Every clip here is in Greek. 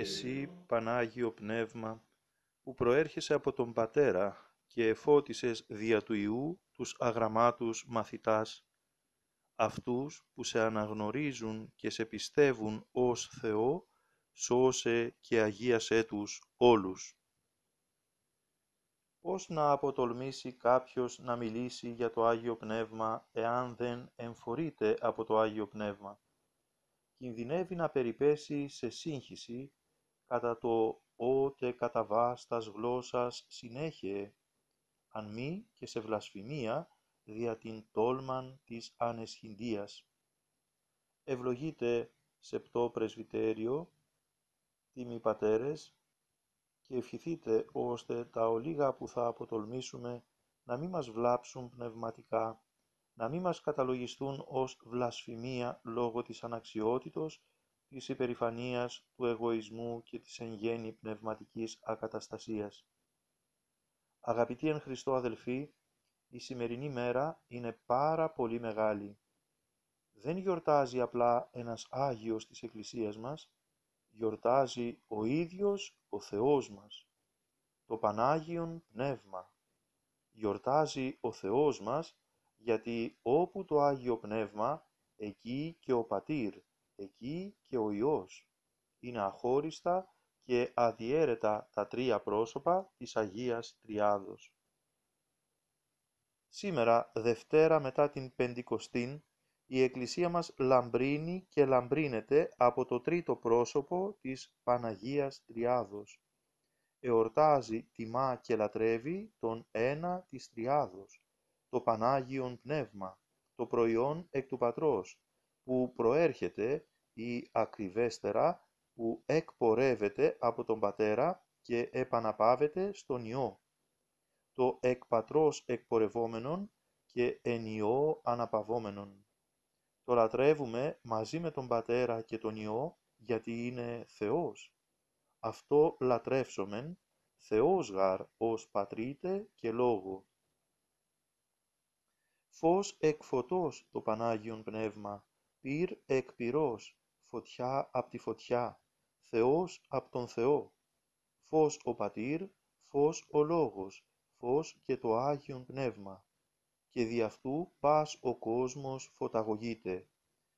Εσύ, Πανάγιο Πνεύμα, που προέρχεσαι από τον Πατέρα και εφώτισες δια του Υιού τους αγραμμάτους μαθητάς, αυτούς που σε αναγνωρίζουν και σε πιστεύουν ως Θεό, σώσε και αγίασέ τους όλους. Πώς να αποτολμήσει κάποιος να μιλήσει για το Άγιο Πνεύμα, εάν δεν εμφορείται από το Άγιο Πνεύμα? Κινδυνεύει να περιπέσει σε σύγχυση κατά το «ότε κατά βάστας γλώσσας συνέχειε», αν μη και σε βλασφημία δια την τόλμαν της ανεσχυντίας. Ευλογείτε σεπτό πρεσβυτέριο, τίμοι πατέρες, και ευχηθείτε ώστε τα ολίγα που θα αποτολμήσουμε να μην μας βλάψουν πνευματικά, να μην μας καταλογιστούν ως βλασφημία λόγω της αναξιότητος, της υπερηφανίας, του εγωισμού και της εν γέννη πνευματικής ακαταστασίας. Αγαπητοί εν Χριστώ αδελφοί, η σημερινή μέρα είναι πάρα πολύ μεγάλη. Δεν γιορτάζει απλά ένας Άγιος της Εκκλησίας μας, γιορτάζει ο ίδιος ο Θεός μας, το Πανάγιον Πνεύμα. Γιορτάζει ο Θεός μας, γιατί όπου το Άγιο Πνεύμα, εκεί και ο Πατήρ, εκεί και ο Υιός. Είναι αχώριστα και αδιέρετα τα τρία πρόσωπα της Αγίας Τριάδος. Σήμερα, Δευτέρα μετά την Πεντηκοστήν, η Εκκλησία μας λαμπρύνει και λαμπρύνεται από το τρίτο πρόσωπο της Παναγίας Τριάδος. Εορτάζει, τιμά και λατρεύει τον ένα της Τριάδος, το Πανάγιον Πνεύμα, το προϊόν εκ του Πατρός, που προέρχεται ή ακριβέστερα που εκπορεύεται από τον Πατέρα και επαναπάβεται στον Υιό, το εκ Πατρός εκπορευόμενον και εν Υιό αναπαυόμενον. Το λατρεύουμε μαζί με τον Πατέρα και τον Υιό, γιατί είναι Θεός. Αυτό λατρεύσομεν, Θεός γαρ ως Πατρίτε και Λόγο. Φως εκ φωτός το Πανάγιον Πνεύμα, πυρ εκ πυρός, φωτιά απ' τη φωτιά, Θεός απ' τον Θεό. Φως ο Πατήρ, φως ο Λόγος, φως και το Άγιον Πνεύμα. Και δι' αυτού πας ο κόσμος φωταγωγείται.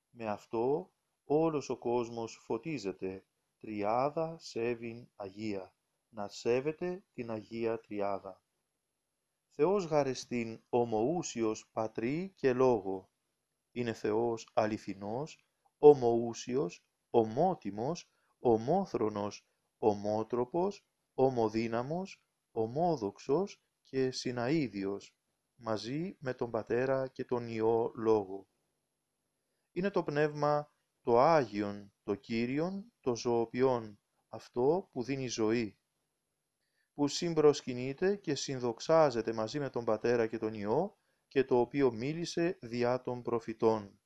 Με αυτό όλος ο κόσμος φωτίζεται, Τριάδα σέβην Αγία, να σέβεται την Αγία Τριάδα. Θεός γαρεστήν ομοούσιος Πατρί και Λόγο. Είναι Θεός αληθινός, ομοούσιος, ομότιμος, ομόθρονος, ομότροπος, ομοδύναμος, ομόδοξος και συναΐδιος, μαζί με τον Πατέρα και τον Υιό Λόγο. Είναι το Πνεύμα το Άγιον, το Κύριον, το ζωοποιόν, αυτό που δίνει ζωή, που συμπροσκυνείται και συνδοξάζεται μαζί με τον Πατέρα και τον Υιό, και το οποίο μίλησε διά των προφητών.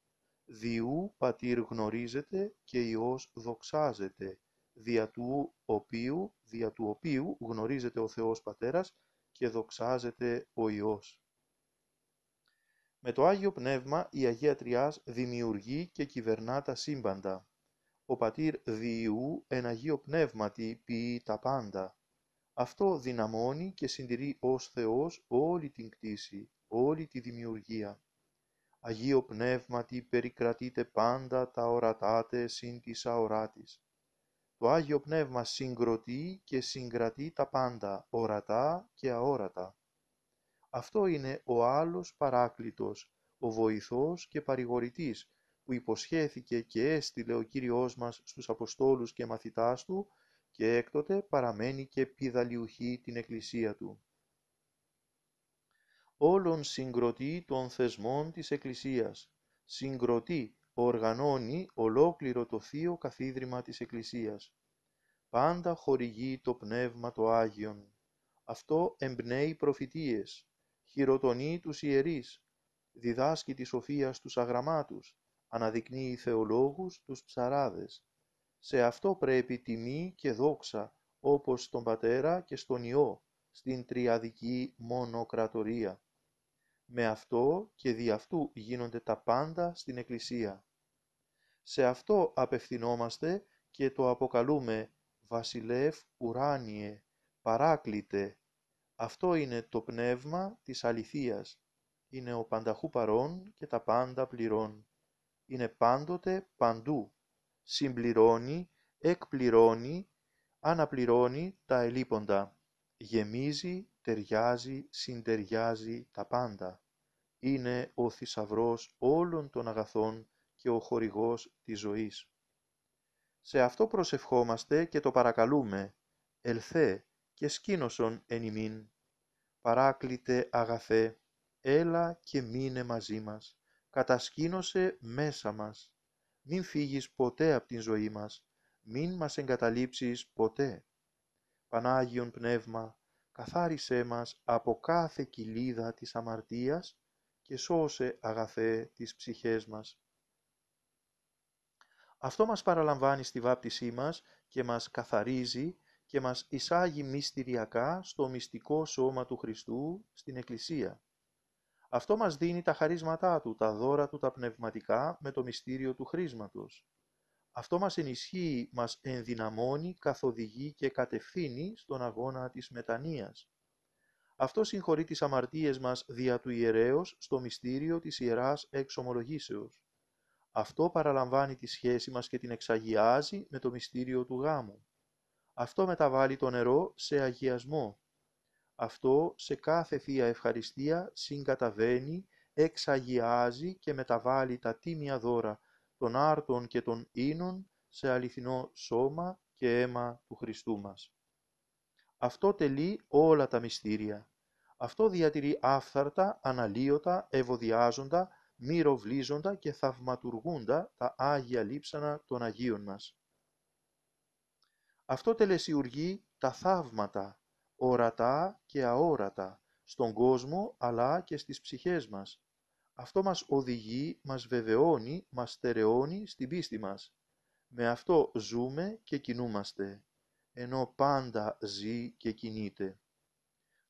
Διού Πατήρ γνωρίζεται και Υιός δοξάζεται, δια του οποίου γνωρίζεται ο Θεός Πατέρας και δοξάζεται ο Υιός. Με το Άγιο Πνεύμα η Αγία Τριάς δημιουργεί και κυβερνά τα σύμπαντα. Ο Πατήρ Διού εν Αγίο Πνεύματι ποιεί τα πάντα. Αυτό δυναμώνει και συντηρεί ως Θεός όλη την κτήση, όλη τη δημιουργία. Αγίο Πνεύματι περικρατείται πάντα τα ορατάτε συν της αοράτης. Το Άγιο Πνεύμα συγκροτεί και συγκρατεί τα πάντα, ορατά και αόρατα. Αυτό είναι ο άλλος Παράκλητος, ο βοηθός και παρηγορητής, που υποσχέθηκε και έστειλε ο Κύριος μας στους Αποστόλους και μαθητάς του, και έκτοτε παραμένει και πηδαλιουχεί την Εκκλησία του. Όλων συγκροτεί των θεσμών της Εκκλησίας, συγκροτεί, οργανώνει ολόκληρο το θείο καθίδρυμα της Εκκλησίας. Πάντα χορηγεί το Πνεύμα το Άγιον. Αυτό εμπνέει προφητείες, χειροτονεί τους ιερείς, διδάσκει τη σοφία στους αγραμμάτους, αναδεικνύει θεολόγους τους ψαράδες. Σε αυτό πρέπει τιμή και δόξα, όπως στον Πατέρα και στον Υιό, στην τριαδική μονοκρατορία. Με αυτό και δι' αυτού γίνονται τα πάντα στην Εκκλησία. Σε αυτό απευθυνόμαστε και το αποκαλούμε βασιλεύ ουράνιε, παράκλητε. Αυτό είναι το πνεύμα της αληθείας. Είναι ο πανταχού παρών και τα πάντα πληρών. Είναι πάντοτε παντού. Συμπληρώνει, εκπληρώνει, αναπληρώνει τα ελείποντα. Γεμίζει, ταιριάζει, συντεριάζει τα πάντα. Είναι ο θησαυρός όλων των αγαθών και ο χορηγός της ζωής. Σε αυτό προσευχόμαστε και το παρακαλούμε. Ελθέ και σκήνωσον εν ημίν. Παράκλητε αγαθέ, έλα και μείνε μαζί μας. Κατασκήνωσε μέσα μας. Μην φύγεις ποτέ από την ζωή μας. Μην μας εγκαταλείψεις ποτέ. Πανάγιον Πνεύμα, καθάρισέ μας από κάθε κοιλίδα της αμαρτίας και σώσε αγαθέ τις ψυχές μας. Αυτό μας παραλαμβάνει στη βάπτισή μας και μας καθαρίζει και μας εισάγει μυστηριακά στο μυστικό σώμα του Χριστού στην Εκκλησία. Αυτό μας δίνει τα χαρίσματά Του, τα δώρα Του τα πνευματικά με το μυστήριο του χρίσματος. Αυτό μας ενισχύει, μας ενδυναμώνει, καθοδηγεί και κατευθύνει στον αγώνα της μετανοίας. Αυτό συγχωρεί τις αμαρτίες μας δια του ιερέως στο μυστήριο της Ιεράς Εξομολογήσεως. Αυτό παραλαμβάνει τη σχέση μας και την εξαγιάζει με το μυστήριο του γάμου. Αυτό μεταβάλλει το νερό σε αγιασμό. Αυτό σε κάθε Θεία Ευχαριστία συγκαταβαίνει, εξαγιάζει και μεταβάλλει τα τίμια δώρα των άρτων και των ίνων σε αληθινό σώμα και αίμα του Χριστού μας. Αυτό τελεί όλα τα μυστήρια. Αυτό διατηρεί άφθαρτα, αναλύωτα, ευωδιάζοντα, μυροβλίζοντα και θαυματουργούντα τα Άγια λείψανα των Αγίων μας. Αυτό τελεσιουργεί τα θαύματα, ορατά και αόρατα, στον κόσμο αλλά και στις ψυχές μας. Αυτό μας οδηγεί, μας βεβαιώνει, μας στερεώνει στην πίστη μας. Με αυτό ζούμε και κινούμαστε, ενώ πάντα ζει και κινείται.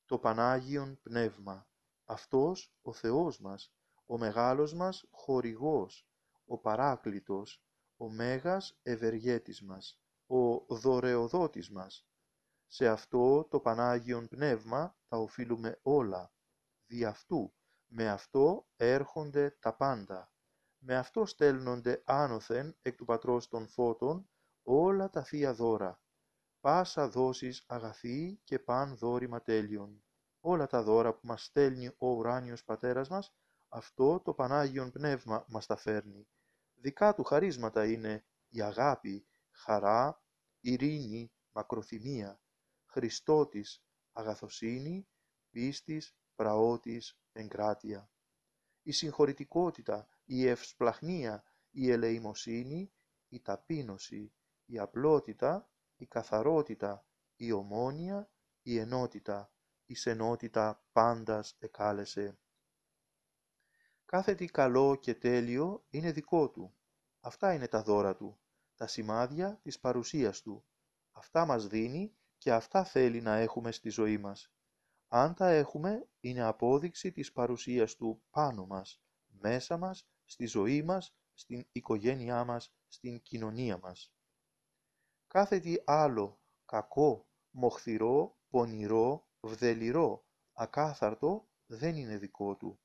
Το Πανάγιον Πνεύμα, αυτός ο Θεός μας, ο μεγάλος μας χορηγός, ο Παράκλητος, ο Μέγας Ευεργέτης μας, ο Δωρεοδότης μας. Σε αυτό το Πανάγιον Πνεύμα τα οφείλουμε όλα. Δι' αυτού, με αυτό έρχονται τα πάντα. Με αυτό στέλνονται άνωθεν εκ του Πατρός των Φώτων όλα τα Θεία δώρα. Πάσα δόσεις αγαθή και παν δώρημα τέλειον. Όλα τα δώρα που μας στέλνει ο ουράνιος Πατέρας μας, αυτό το Πανάγιον Πνεύμα μας τα φέρνει. Δικά του χαρίσματα είναι η αγάπη, χαρά, ειρήνη, μακροθυμία, Χριστότης, αγαθοσύνη, πίστης, πραότης, εγκράτεια. Η συγχωρητικότητα, η ευσπλαχνία, η ελεημοσύνη, η ταπείνωση, η απλότητα, η καθαρότητα, η ομόνοια, η ενότητα, η ενότητα πάντας εκάλεσε. Κάθε τι καλό και τέλειο είναι δικό του. Αυτά είναι τα δώρα του, τα σημάδια της παρουσίας του. Αυτά μας δίνει και αυτά θέλει να έχουμε στη ζωή μας. Αν τα έχουμε, είναι απόδειξη της παρουσίας του πάνω μας, μέσα μας, στη ζωή μας, στην οικογένειά μας, στην κοινωνία μας. Κάθε τι άλλο, κακό, μοχθηρό, πονηρό, βδελιρό, ακάθαρτο, δεν είναι δικό του.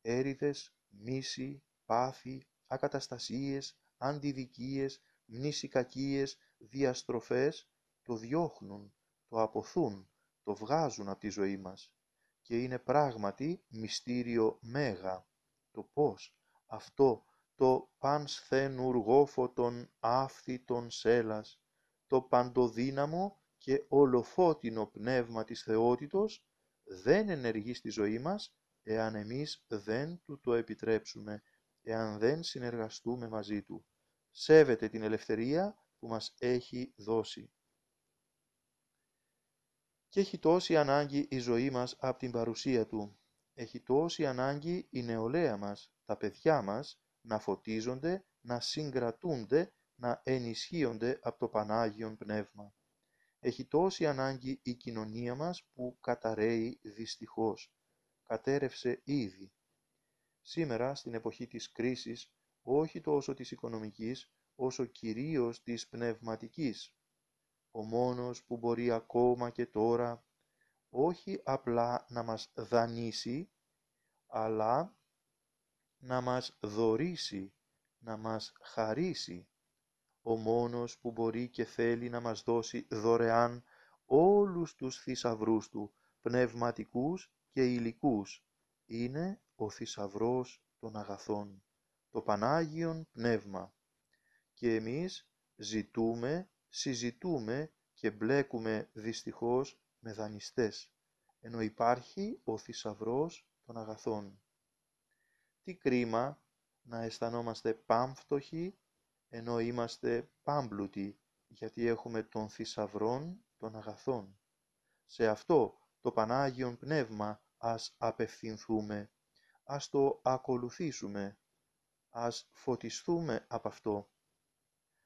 Έρηδες, μίση, πάθη, ακαταστασίες, αντιδικίες, μνησικακίες, διαστροφές, το διώχνουν, το αποθούν, το βγάζουν από τη ζωή μας. Και είναι πράγματι μυστήριο μέγα. Το πώς αυτό το πανσθενουργόφωτον άφθητον σέλας, το παντοδύναμο και ολοφώτινο πνεύμα της θεότητος δεν ενεργεί στη ζωή μας εάν εμείς δεν του το επιτρέψουμε, εάν δεν συνεργαστούμε μαζί του. Σέβεται την ελευθερία που μας έχει δώσει. Και έχει τόση ανάγκη η ζωή μας από την παρουσία του. Έχει τόση ανάγκη η νεολαία μας, τα παιδιά μας, να φωτίζονται, να συγκρατούνται, να ενισχύονται από το Πανάγιον Πνεύμα. Έχει τόση ανάγκη η κοινωνία μας που καταραίει δυστυχώς. Κατέρευσε ήδη. Σήμερα, στην εποχή της κρίσης, όχι τόσο της οικονομικής, όσο κυρίως της πνευματικής. ο μόνος που μπορεί ακόμα και τώρα όχι απλά να μας δανείσει, αλλά να μας δωρήσει, να μας χαρίσει, ο μόνος που μπορεί και θέλει να μας δώσει δωρεάν όλους τους θησαυρούς του, πνευματικούς και υλικούς, είναι ο θησαυρός των αγαθών, το Πανάγιον Πνεύμα. Και εμείς ζητούμε, συζητούμε και μπλέκουμε δυστυχώς με δανειστές, ενώ υπάρχει ο θησαυρός των αγαθών. Τι κρίμα να αισθανόμαστε πάμφτωχοι, ενώ είμαστε πάμπλουτοι, γιατί έχουμε τον θησαυρόν των αγαθών. Σε αυτό το Πανάγιον Πνεύμα ας απευθυνθούμε, ας το ακολουθήσουμε, ας φωτιστούμε από αυτό.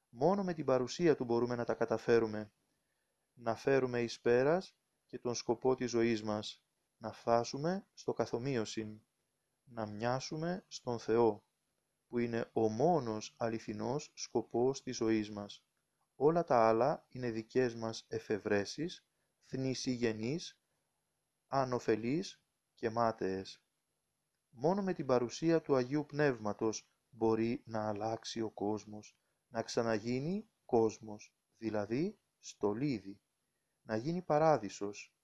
Μόνο με την παρουσία του μπορούμε να τα καταφέρουμε, να φέρουμε εις πέρας και τον σκοπό της ζωής μας, να φτάσουμε στο καθομοίωσιν, να μοιάσουμε στον Θεό, που είναι ο μόνος αληθινός σκοπός της ζωής μας. Όλα τα άλλα είναι δικές μας εφευρέσεις, θνησιγενείς, ανοφελείς και μάταιες. Μόνο με την παρουσία του Αγίου Πνεύματος μπορεί να αλλάξει ο κόσμος, να ξαναγίνει κόσμος, δηλαδή στολίδι, να γίνει παράδεισος.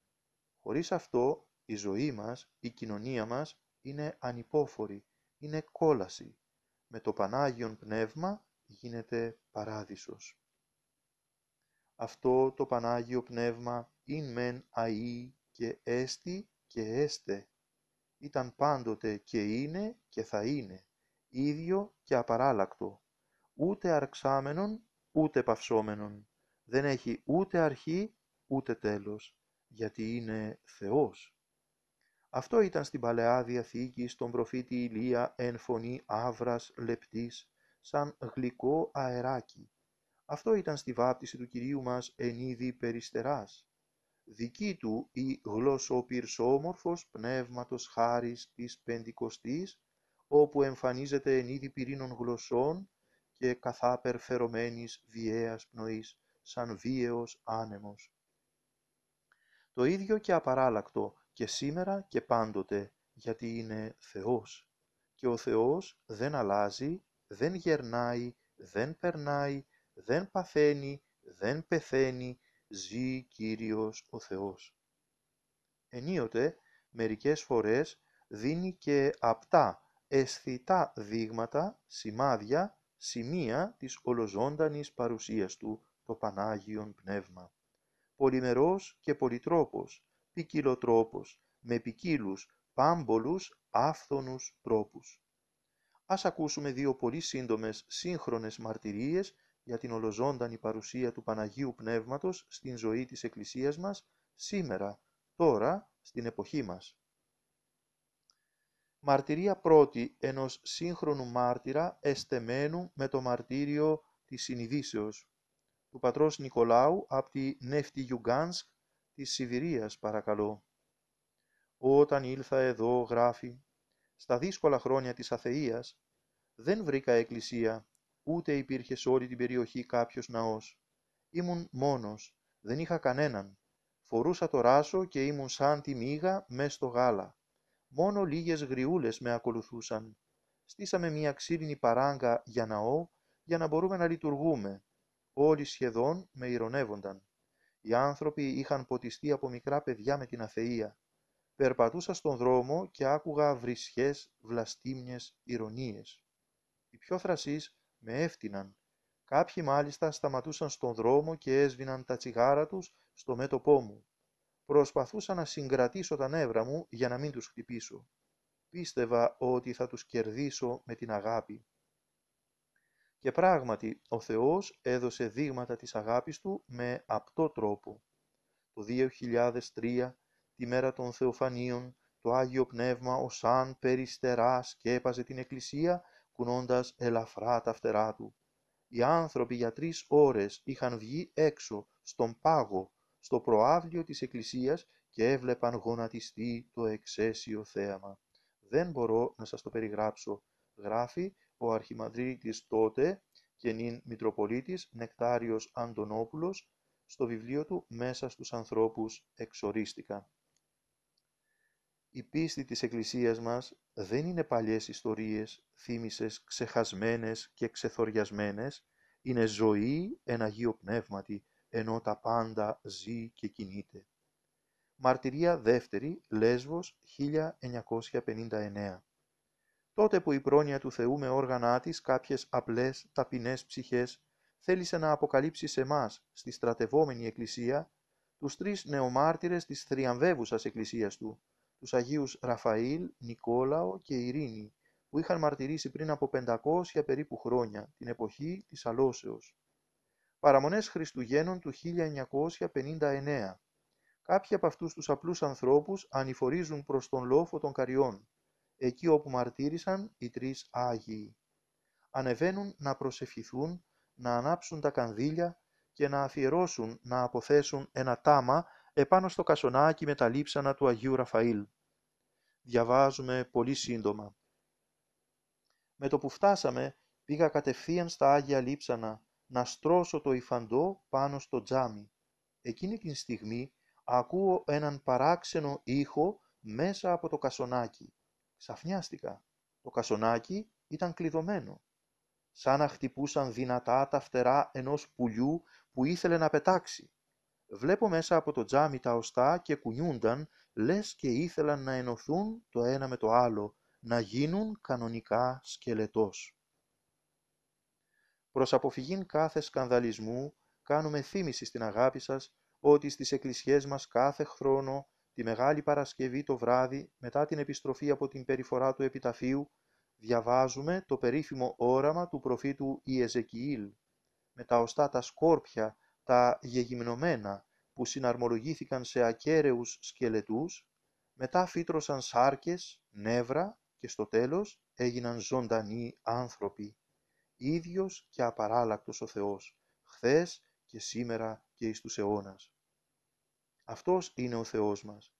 Χωρίς αυτό η ζωή μας, η κοινωνία μας είναι ανυπόφορη, είναι κόλαση. Με το Πανάγιον Πνεύμα γίνεται παράδεισος. Αυτό το Πανάγιο Πνεύμα ειν μεν αΐ και έστι και έστε. Ήταν πάντοτε και είναι και θα είναι, ίδιο και απαράλλακτο, ούτε αρξάμενον ούτε παυσόμενον. Δεν έχει ούτε αρχή ούτε τέλος, γιατί είναι Θεός. Αυτό ήταν στην Παλαιά Διαθήκη στον προφήτη Ηλία εν φωνή άβρας λεπτής, σαν γλυκό αεράκι. Αυτό ήταν στη βάπτιση του Κυρίου μας εν είδη περιστεράς. Δική του η γλωσσοπυρσόμορφος πνεύματος χάρις της Πεντηκοστής, όπου εμφανίζεται εν είδη πυρήνων γλωσσών και καθάπερ φερωμένης βιαίας πνοής, σαν βίαιος άνεμος. Το ίδιο και απαράλλακτο και σήμερα και πάντοτε, γιατί είναι Θεός. Και ο Θεός δεν αλλάζει, δεν γερνάει, δεν περνάει, δεν παθαίνει, δεν πεθαίνει, ζει Κύριος ο Θεός. Ενίοτε, μερικές φορές, δίνει και απτά, αισθητά δείγματα, σημάδια, σημεία της ολοζώντανης παρουσίας Του, το Πανάγιον Πνεύμα. Πολυμερός και πολυτρόπος, ποικιλοτρόπος, με ποικίλους, πάμπολους, άφθονους τρόπους. Ας ακούσουμε δύο πολύ σύντομες σύγχρονες μαρτυρίες για την ολοζώντανη παρουσία του Παναγίου Πνεύματος στην ζωή της Εκκλησίας μας, σήμερα, τώρα, στην εποχή μας. Μαρτυρία πρώτη ενός σύγχρονου μάρτυρα εστεμένου με το μαρτύριο της συνειδήσεως, του πατρός Νικολάου από τη Νεφτιγιουγκάνσκ της Σιβηρίας, παρακαλώ. Όταν ήλθα εδώ, γράφει, στα δύσκολα χρόνια της αθείας, δεν βρήκα εκκλησία, ούτε υπήρχε σε όλη την περιοχή κάποιος ναός. Ήμουν μόνος, δεν είχα κανέναν. Φορούσα το ράσο και ήμουν σαν τη μύγα μες στο γάλα. Μόνο λίγες γριούλες με ακολουθούσαν. Στήσαμε μια ξύλινη παράγκα για ναό, για να μπορούμε να λειτουργούμε. Όλοι σχεδόν με ειρωνεύονταν. Οι άνθρωποι είχαν ποτιστεί από μικρά παιδιά με την αθεία. Περπατούσα στον δρόμο και άκουγα βρισχές, βλαστήμιες, ειρωνίες. Οι πιο θρασείς με έφτυναν. Κάποιοι μάλιστα σταματούσαν στον δρόμο και έσβηναν τα τσιγάρα τους στο μέτωπό μου. Προσπαθούσα να συγκρατήσω τα νεύρα μου για να μην τους χτυπήσω. Πίστευα ότι θα τους κερδίσω με την αγάπη. Και πράγματι, ο Θεός έδωσε δείγματα της αγάπης Του με απτό τρόπο. Το 2003, τη μέρα των Θεοφανίων, το Άγιο Πνεύμα ως σαν περιστερά σκέπαζε την Εκκλησία, κουνώντας ελαφρά τα φτερά Του. Οι άνθρωποι για 3 ώρες είχαν βγει έξω, στον πάγο, στο προαύλιο της Εκκλησίας και έβλεπαν γονατιστεί το εξαίσιο θέαμα. Δεν μπορώ να σας το περιγράψω, γράφει ο Αρχιμανδρίτης τότε και νυν Μητροπολίτης Νεκτάριος Αντωνόπουλος στο βιβλίο του «Μέσα στους ανθρώπους εξορίστηκαν». Η πίστη της Εκκλησίας μας δεν είναι παλιές ιστορίες, θύμησες ξεχασμένες και ξεθοριασμένες, είναι ζωή εν Αγίο Πνεύματι, ενώ τα πάντα ζει και κινείται. Μαρτυρία δεύτερη, Λέσβος, 1959. Τότε που η πρόνοια του Θεού με όργανά της κάποιες απλές, ταπεινές ψυχές θέλησε να αποκαλύψει σε μας, στη στρατευόμενη Εκκλησία, τους τρεις νεομάρτυρες της θριαμβεύουσας Εκκλησίας του, τους Αγίους Ραφαήλ, Νικόλαο και Ειρήνη, που είχαν μαρτυρήσει πριν από 500 περίπου χρόνια, την εποχή της Αλώσεως. Παραμονές Χριστουγέννων του 1959. Κάποιοι από αυτούς τους απλούς ανθρώπους ανηφορίζουν προς τον λόφο των Καριών, εκεί όπου μαρτύρησαν οι τρεις Άγιοι. Ανεβαίνουν να προσευχηθούν, να ανάψουν τα κανδύλια και να αφιερώσουν, να αποθέσουν ένα τάμα επάνω στο κασονάκι με τα λείψανα του Αγίου Ραφαήλ. Διαβάζουμε πολύ σύντομα. Με το που φτάσαμε, πήγα κατευθείαν στα Άγια Λείψανα, να στρώσω το υφαντό πάνω στο τζάμι. Εκείνη την στιγμή ακούω έναν παράξενο ήχο μέσα από το κασονάκι. Ξαφνιάστηκα. Το κασονάκι ήταν κλειδωμένο. Σαν να χτυπούσαν δυνατά τα φτερά ενός πουλιού που ήθελε να πετάξει. Βλέπω μέσα από το τζάμι τα οστά και κουνιούνταν, λες και ήθελαν να ενωθούν το ένα με το άλλο, να γίνουν κανονικά σκελετός. Προς αποφυγήν κάθε σκανδαλισμού, κάνουμε θύμηση στην αγάπη σας ότι στις εκκλησιές μας κάθε χρόνο, τη Μεγάλη Παρασκευή το βράδυ, μετά την επιστροφή από την περιφορά του επιταφείου, διαβάζουμε το περίφημο όραμα του προφήτου Ιεζεκιήλ, με τα οστά τα σκόρπια, τα γεγυμνωμένα, που συναρμολογήθηκαν σε ακέραιους σκελετούς, μετά φύτρωσαν σάρκες, νεύρα και στο τέλος έγιναν ζωντανοί άνθρωποι. Ίδιος και απαράλλακτος ο Θεός, χθες και σήμερα και εις τους αιώνας. Αυτός είναι ο Θεός μας.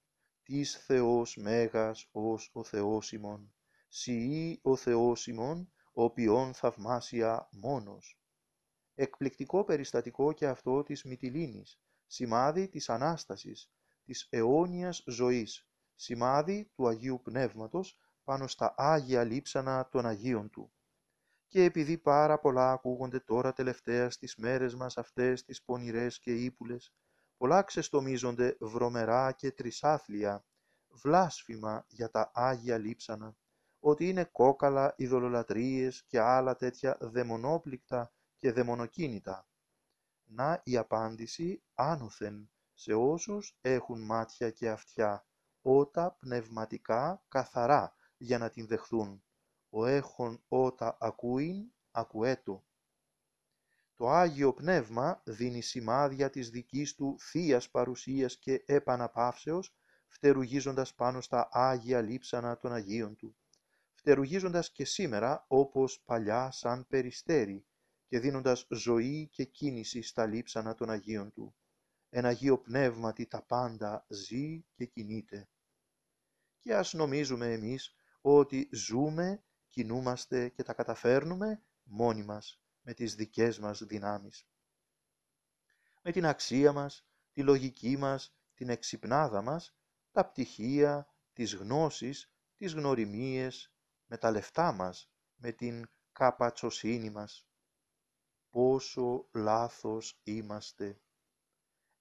Τις Θεός μέγας ως ο Θεός ημών. Σιή ο Θεός ημών, ο ποιόν θαυμάσια μόνος. Εκπληκτικό περιστατικό και αυτό της Μυτιλήνης, σημάδι της Ανάστασης, της αιώνιας ζωής, σημάδι του Αγίου Πνεύματος πάνω στα Άγια Λείψανα των Αγίων Του. Και επειδή πάρα πολλά ακούγονται τώρα τελευταία στις μέρες μας αυτές τις πονηρές και ύπουλες, πολλά ξεστομίζονται βρωμερά και τρισάθλια, βλάσφημα για τα Άγια Λείψανα, ότι είναι κόκαλα, ειδωλολατρίες και άλλα τέτοια δαιμονόπληκτα και δαιμονοκίνητα. Να η απάντηση άνωθεν σε όσους έχουν μάτια και αυτιά, ότα πνευματικά καθαρά για να την δεχθούν. Ο έχων ότα ακούειν, ακουέτο. Το Άγιο Πνεύμα δίνει σημάδια της δικής του θείας παρουσίας και επαναπαύσεως, φτερουγίζοντας πάνω στα Άγια Λείψανα των Αγίων Του, φτερουγίζοντας και σήμερα όπως παλιά σαν περιστέρι και δίνοντας ζωή και κίνηση στα λείψανα των Αγίων Του. Εν Αγίο Πνεύματι τα πάντα ζει και κινείται. Και ας νομίζουμε εμείς ότι ζούμε, κινούμαστε και τα καταφέρνουμε μόνοι μας, με τις δικές μας δυνάμεις. Με την αξία μας, τη λογική μας, την εξυπνάδα μας, τα πτυχία, τις γνώσεις, τις γνωριμίες, με τα λεφτά μας, με την καπατσοσύνη μας. Πόσο λάθος είμαστε.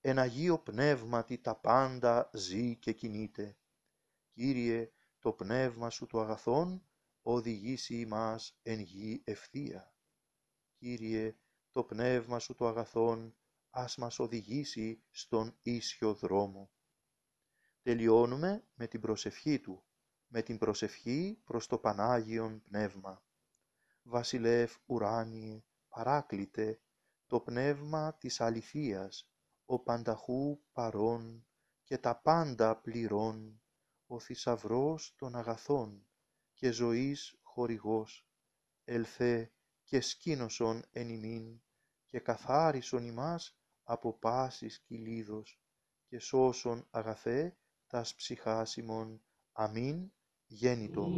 Εν Αγίο Πνεύματι τα πάντα ζει και κινείται. Κύριε, το πνεύμα σου το αγαθόν οδηγήσει ημάς εν γη ευθεία. Κύριε, το πνεύμα σου το αγαθόν ας μας οδηγήσει στον ίσιο δρόμο. Τελειώνουμε με την προσευχή του, με την προσευχή προς το Πανάγιον Πνεύμα. Βασιλεύ ουράνιε, παράκλητε, το πνεύμα της αληθείας, ο πανταχού παρών και τα πάντα πληρών, ο θησαυρός των αγαθών και ζωής χορηγός, ελθέ και σκήνωσον εν ημίν και καθάρισον ημάς από πάσης κυλίδος και σώσον αγαθέ τας ψυχάς ημών. Αμήν γέννητο.